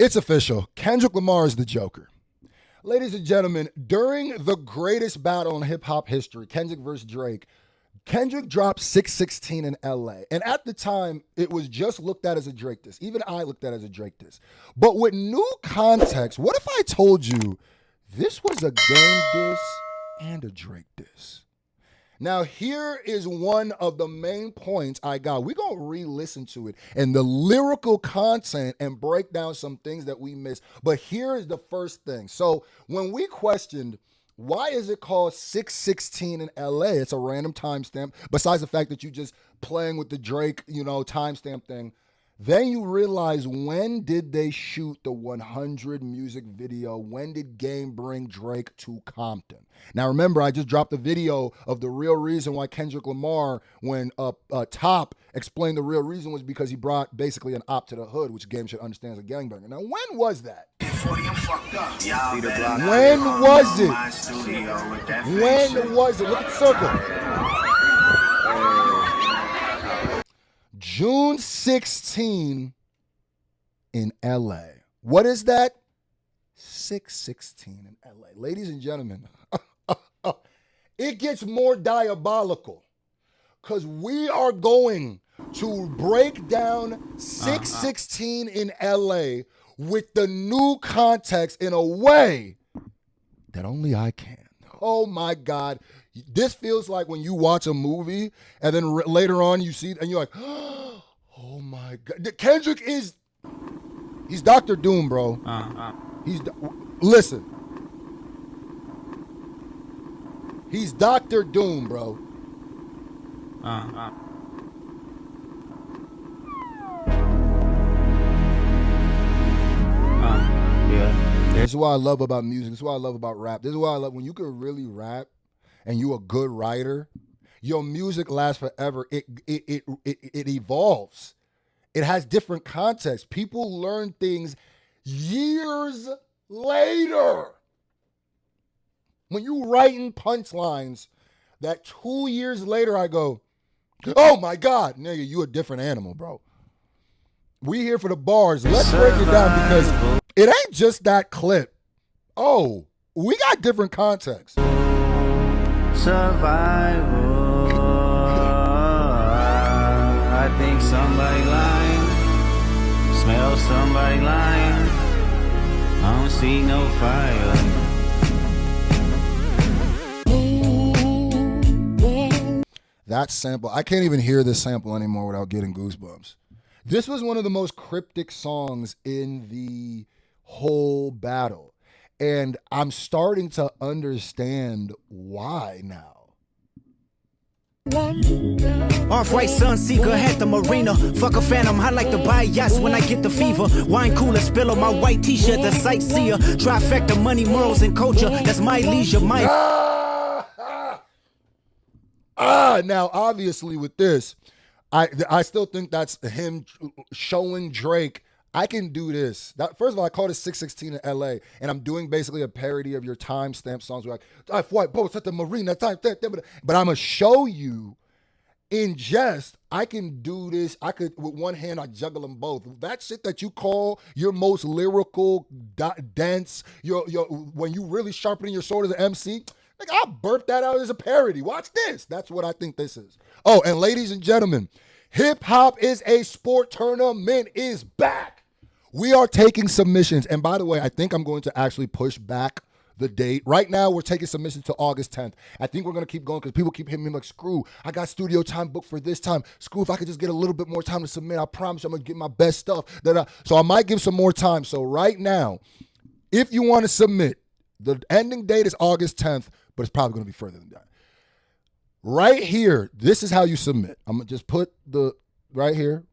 It's official. Kendrick Lamar is the Joker. Ladies and gentlemen, during the greatest battle in hip-hop history, Kendrick versus Drake, Kendrick dropped 616 in LA. And at the time, it was just looked at as a Drake diss. Even I looked at it as a Drake diss. But with new context, what if I told you this was a game diss and a Drake diss? Now, here is one of the main points I got. We're going to re-listen to it and the lyrical content and break down some things that we missed. But here is the first thing. So when we questioned, why is it called 616 in LA? It's a random timestamp, besides the fact that you just playing with the Drake, timestamp thing. Then you realize, when did they shoot the 100 music video? When did Game bring Drake to Compton? Now remember, I just dropped a video of the real reason why Kendrick Lamar, when Top explained the real reason, was because he brought basically an op to the hood, which Game should understand as a gangbanger. Now, when was that? When was it? When was it? Look at the circle. June 16 in LA. What is that? 616 in LA. Ladies and gentlemen, it gets more diabolical because we are going to break down 616 in LA with the new context in a way that only I can. Oh my God. This feels like when you watch a movie and then later on you see it and you're like, oh my God. Kendrick he's Dr. Doom, bro. Listen. He's Dr. Doom, bro. Yeah. This is what I love about music. This is what I love about rap. This is what I love. When you can really rap and you a good writer, your music lasts forever. It evolves. It has different contexts. People learn things years later. When you writing punchlines that 2 years later I go, oh my God, nigga, you a different animal, bro. We here for the bars. Let's break it down because it ain't just that clip. Oh, we got different contexts. Survival. I think somebody lying. Smell somebody lying. I don't see no fire. That sample, I can't even hear this sample anymore without getting goosebumps. This was one of the most cryptic songs in the whole battle. And I'm starting to understand why now. Off-white Sunseeker had the marina. Fuck a phantom, I like to buy yachts when I get the fever. Wine cooler spill on my white t-shirt, the sightseer. Trifecta, money, morals, and culture. That's my leisure, my... Now, obviously with this, I still think that's him showing Drake, I can do this. First of all, I called it 616 in LA, and I'm doing basically a parody of your timestamp songs. We're like, off-white boats at the marina. But I'm going to show you in jest, I can do this. I could, with one hand, I juggle them both. That shit that you call your most lyrical, dense, when you really sharpening your sword as an MC, like, I'll burp that out as a parody. Watch this. That's what I think this is. Oh, and ladies and gentlemen, Hip Hop is a Sport tournament is back. We are taking submissions. And by the way, I think I'm going to actually push back the date. Right now, we're taking submissions to August 10th. I think we're going to keep going because people keep hitting me like, Screw, I got studio time booked for this time. Screw, if I could just get a little bit more time to submit, I promise you I'm going to get my best stuff. So I might give some more time. So right now, if you want to submit, the ending date is August 10th, but it's probably going to be further than that. Right here, this is how you submit. I'm going to just put the right here.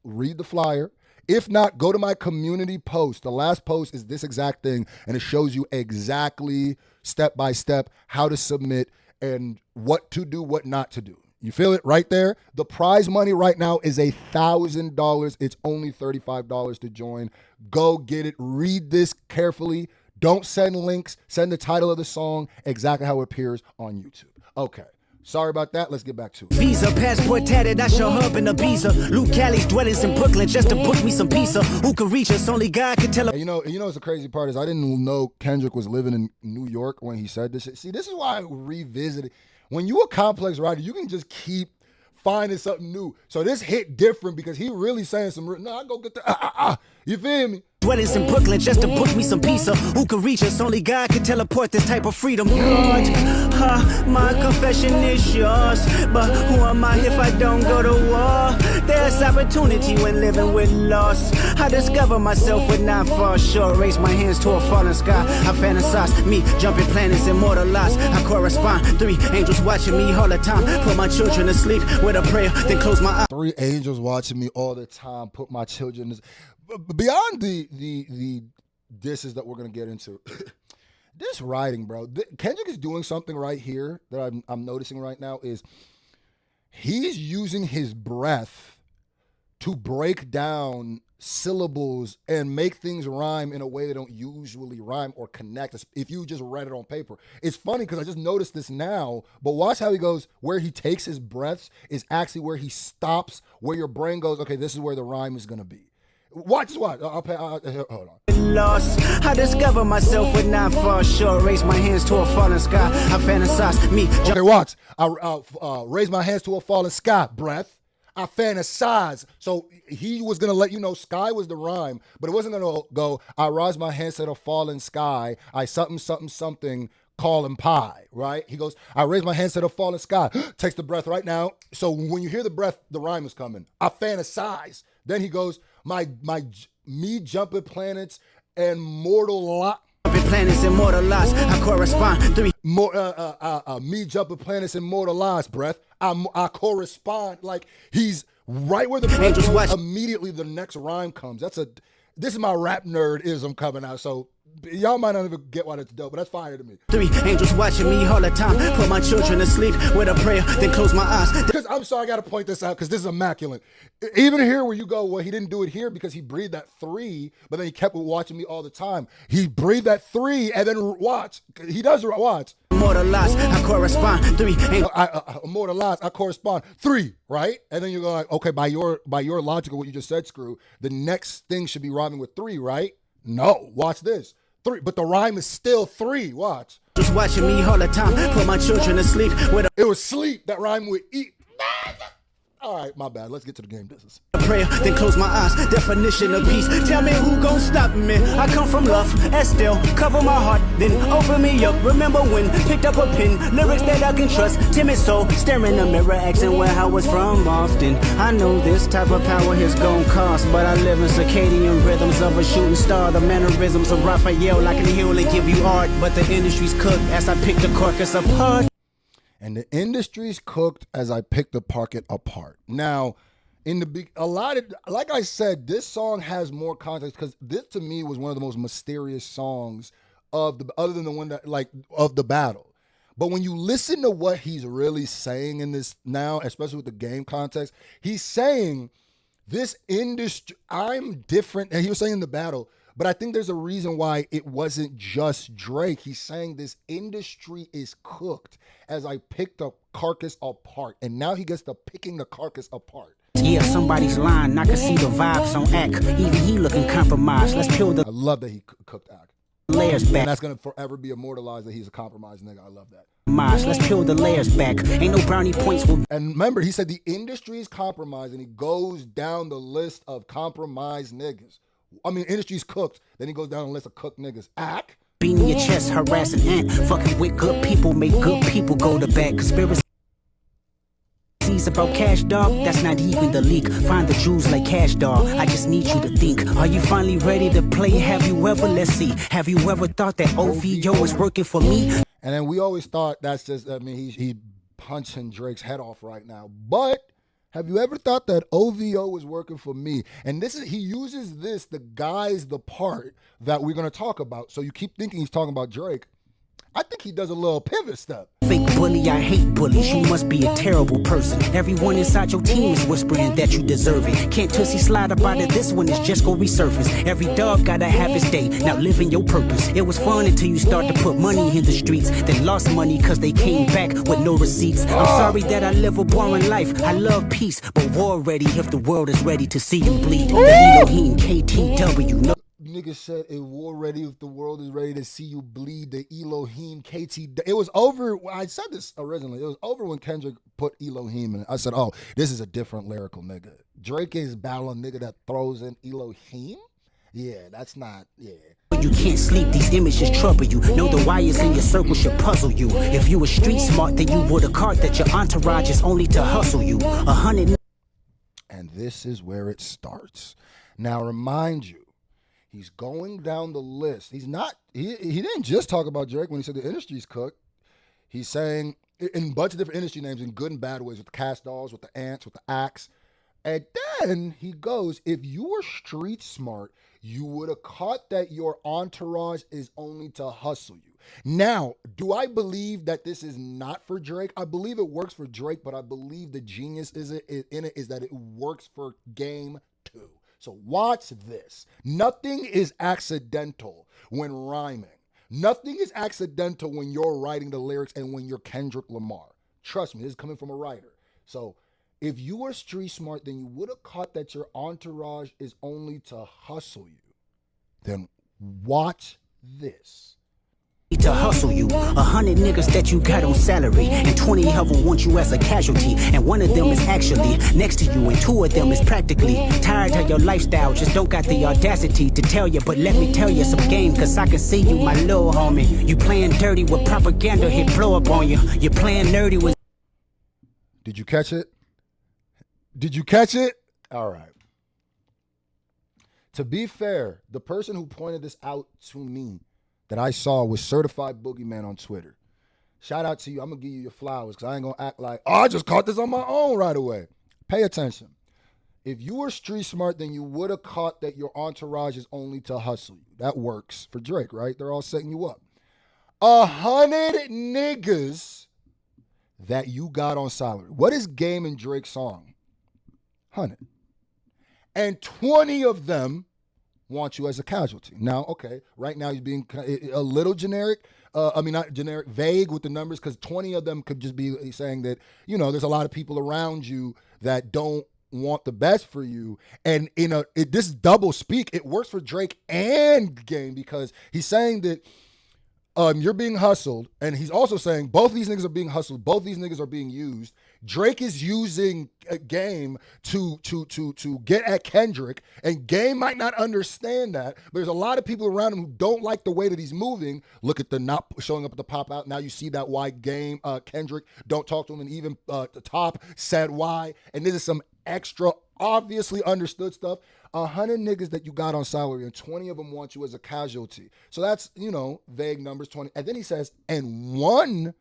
Read the flyer. If not, go to my community post. The last post is this exact thing, and it shows you exactly step by step how to submit and what to do, what not to do. You feel it right there? The prize money right now is $1,000. It's only $35 to join. Go get it. Read this carefully. Don't send links. Send the title of the song exactly how it appears on YouTube. Okay, Sorry about that. Let's get back to it. Visa, passport tatted, I show hub in Ibiza. Luke Callie's dwellings in Brooklyn just to book me some pizza. Who can reach us? Only God can tell. And you know what's the crazy part is I didn't know Kendrick was living in New York when he said this shit. See, this is why I revisited. When you a complex writer, you can just keep finding something new. So this hit different because he really saying some. No, I go get the You feel me? Dwellings in Brooklyn just to book me some pizza. Who can reach us? Only God can teleport this type of freedom. God, my confession is yours. But who am I if I don't go to war? There's opportunity when living with loss. I discover myself with not far short. Raise my hands to a falling sky. I fantasize me jumping planets, immortalized. I correspond. 3 angels watching me all the time. Put my children to sleep with a prayer, then close my eyes. 3 angels watching me all the time. Put my children. Beyond the disses that we're gonna get into, this writing, bro. Kendrick is doing something right here that I'm noticing right now is he's using his breath to break down syllables and make things rhyme in a way they don't usually rhyme or connect if you just read it on paper. It's funny because I just noticed this now, but watch how he goes, where he takes his breaths is actually where he stops, where your brain goes, okay, this is where the rhyme is gonna be. Watch. Hold on. Lost. I discover myself with not far short. Raise my hands to a falling sky. I fantasize me. Okay, watch. I raise my hands to a falling sky. Breath. I fantasize. So he was gonna let you know sky was the rhyme, but it wasn't gonna go. I rise my hands to the falling sky. I something. Call him pie, right? He goes, I raise my hands to the falling sky. Takes the breath right now. So when you hear the breath, the rhyme is coming. I fantasize. Then he goes, me jumping planets and mortal planets immortalized. I correspond. 3 me jumping planets immortalized. Breath. I correspond. Like he's right where the breath goes, immediately the next rhyme comes. This is my rap nerd-ism coming out. So y'all might not even get why that's dope, but that's fire to me. 3 angels watching me all the time. Put my children to sleep with a prayer, then close my eyes. Because I'm sorry, I got to point this out because this is immaculate. Even here where you go, well, he didn't do it here because he breathed that 3, but then he kept watching me all the time. He breathed that 3 and then watch. He does watch. Immortalized, I correspond. 3 immortalized, I correspond. 3, right? And then you go like, okay, by your logic of what you just said, Screw, the next thing should be rhyming with 3, right? No, watch this. 3, but the rhyme is still 3. Watch. Just watching me all the time. Put my children to sleep with a It was sleep that rhymed with eat. All right, my bad. Let's get to the game business. prayer, then close my eyes. Definition of peace. Tell me who gon' stop me. I come from love, and still cover my heart, then open me up. Remember when picked up a pen, lyrics that I can trust. Timid soul, staring in the mirror, asking where I was from often. I know this type of power is gon' cost, but I live in circadian rhythms of a shooting star. The mannerisms of Raphael, I can heal and give you art, but the industry's cooked as I pick the carcass apart. And the industry's cooked as I pick the pocket apart. Now, in the like I said, this song has more context because this to me was one of the most mysterious songs other than the one that of the battle. But when you listen to what he's really saying in this now, especially with the game context, he's saying this industry, I'm different. And he was saying in the battle, but I think there's a reason why it wasn't just Drake. He's saying this industry is cooked as I picked the carcass apart. And now he gets to picking the carcass apart. Yeah, somebody's lying. I can see the vibes on act. Even he looking compromised. Let's peel the I love that he cooked act. layers back. And that's going to forever be immortalized that he's a compromised nigga. I love that. Let's peel the layers back. Ain't no brownie points. And remember, he said the industry is compromised, and he goes down the list of compromised niggas. I mean, industry's cooked. Then he goes down the list of cooked niggas. Act. Beating your chest, harassing ant. Fucking with good people, make good people go to bed. Conspiracy about cash, dog, that's not even the leak. Find the jewels like cash, dog. I just need you to think. Are you finally ready to play? Have you ever, let's see, have you ever thought that OVO is working for me? And then we always thought that's just, I mean, he punching Drake's head off right now. But have you ever thought that OVO is working for me? And he uses this to guise the part that we're going to talk about. So you keep thinking he's talking about Drake. I think he does a little pivot step. Fake bully, I hate bullies. You must be a terrible person. Everyone inside your team is whispering that you deserve it. Can't Tussie slide up out of this one, it's just gonna resurface. Every dog gotta have his day. Now living your purpose. It was fun until you start to put money in the streets. Then lost money cause they came back with no receipts. I'm sorry that I live a boring life. I love peace, but war ready if the world is ready to see you bleed. Elohim, KTW. No. Nigga said it war ready if the world is ready to see you bleed. The Elohim KT. It was over. I said this originally. It was over when Kendrick put Elohim in it. I said, oh, this is a different lyrical nigga. Drake is battling a nigga that throws in Elohim? Yeah, that's not, yeah. You can't sleep, these images trouble you. Know the wires in your circle should puzzle you. If you were street smart, then you would have caught that your entourage is only to hustle you. 100. And this is where it starts. Now, remind you, he's going down the list. He's not, he didn't just talk about Drake when he said the industry's cooked. He's saying in a bunch of different industry names in good and bad ways, with the Cash Dolls, with the Ants, with the Axe. And then he goes, if you were street smart, you would have caught that your entourage is only to hustle you. Now, do I believe that this is not for Drake? I believe it works for Drake, but I believe the genius in it is that it works for Game 2. So watch this. Nothing is accidental when rhyming. Nothing is accidental when you're writing the lyrics and when you're Kendrick Lamar. Trust me, this is coming from a writer. So if you were street smart, then you would have caught that your entourage is only to hustle you. Then watch this. To hustle you, 100 niggas that you got on salary, and 20 of them want you as a casualty, and one of them is actually next to you, and 2 of them is practically tired of your lifestyle, just don't got the audacity to tell you. But let me tell you some game, cause I can see you, my little homie. You playing dirty with propaganda, hit blow up on you. You playing nerdy with. Did you catch it? Did you catch it? All right. To be fair, the person who pointed this out to me that I saw was Certified Boogeyman on Twitter. Shout out to you. I'm going to give you your flowers because I ain't going to act like, oh, I just caught this on my own right away. Pay attention. If you were street smart, then you would have caught that your entourage is only to hustle you. That works for Drake, right? They're all setting you up. 100 niggas that you got on salary. What is Game and Drake's song? 100. And 20 of them want you as a casualty. Now, okay, right now he's being a little generic. Not generic, vague with the numbers, because 20 of them could just be saying that, there's a lot of people around you that don't want the best for you. And this double speak, it works for Drake and Game, because he's saying that you're being hustled, and he's also saying both these niggas are being hustled, both these niggas are being used. Drake is using Game to get at Kendrick, and Game might not understand that, but there's a lot of people around him who don't like the way that he's moving. Look at the not showing up at the pop out. Now you see that why Game, Kendrick don't talk to him, and even the top said why. And this is some extra obviously understood stuff. 100 niggas that you got on salary, and 20 of them want you as a casualty. So that's, vague numbers, 20. And then he says, and one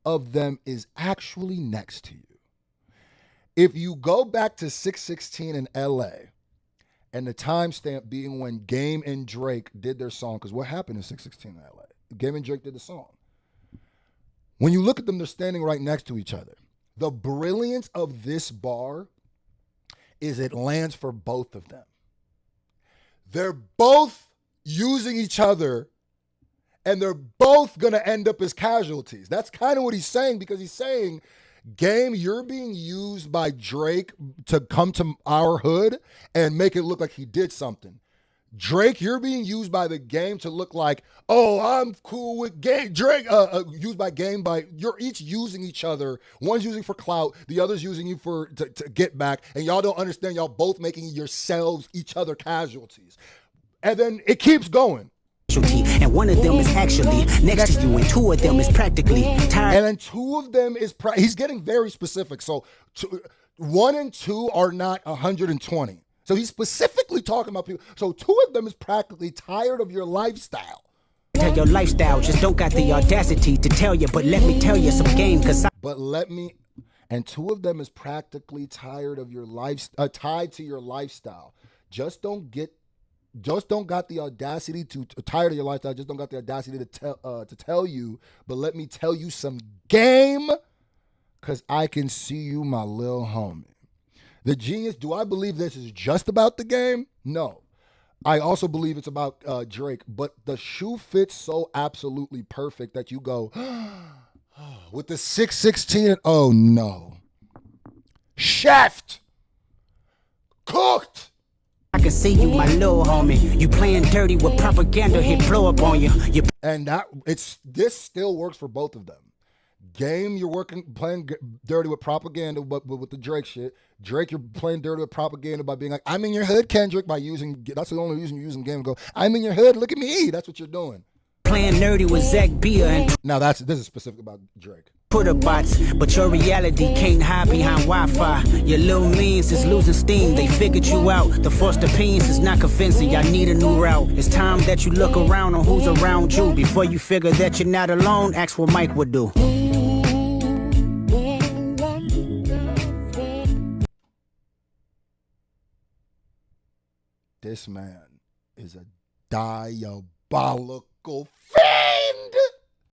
of them is actually next to you. If you go back to 616 in LA, and the timestamp being when Game and Drake did their song, because what happened in 616 in LA? Game and Drake did the song. When you look at them, they're standing right next to each other. The brilliance of this bar is it lands for both of them. They're both using each other, and they're both going to end up as casualties. That's kind of what he's saying, because he's saying, Game, you're being used by Drake to come to our hood and make it look like he did something. Drake, you're being used by the Game to look like, oh, I'm cool with Game. Drake, used by Game by, you're each using each other. One's using for clout, the other's using you to get back, and y'all don't understand, y'all both making yourselves, each other casualties. And then it keeps going. And one of them is actually next to you, and 2 of them is practically tired. And then 2 of them is, he's getting very specific. So 1 and 2 are not 120. So he's specifically talking about people. So 2 of them is practically tired of your lifestyle. Tell your lifestyle, just don't got the audacity to tell you, but let me tell you some game, and 2 of them is practically tired of your life, tied to your lifestyle. Just don't get just don't got the audacity to tired of your lifestyle. Just don't got the audacity to tell you. But let me tell you some game, cause I can see you, my little homie. The genius. Do I believe this is just about the game? No. I also believe it's about Drake. But the shoe fits so absolutely perfect that you go with the 616. Oh no, chefed, cooked. I can see you, my little homie. You playing dirty with propaganda, hit blow up on you. And this still works for both of them. Game, you're playing dirty with propaganda, but with the Drake shit. Drake, you're playing dirty with propaganda by being like, I'm in your hood, Kendrick, by that's the only reason you're using game. Go, I'm in your hood, look at me. That's what you're doing. Playing nerdy with Zach Beer and now this is specific about Drake. Twitter bots, but your reality can't hide behind Wi-Fi. Your little means is losing steam. They figured you out. The first opinions is not convincing. I need a new route. It's time that you look around on who's around you. Before you figure that you're not alone, ask what Mike would do. This man is a diabolical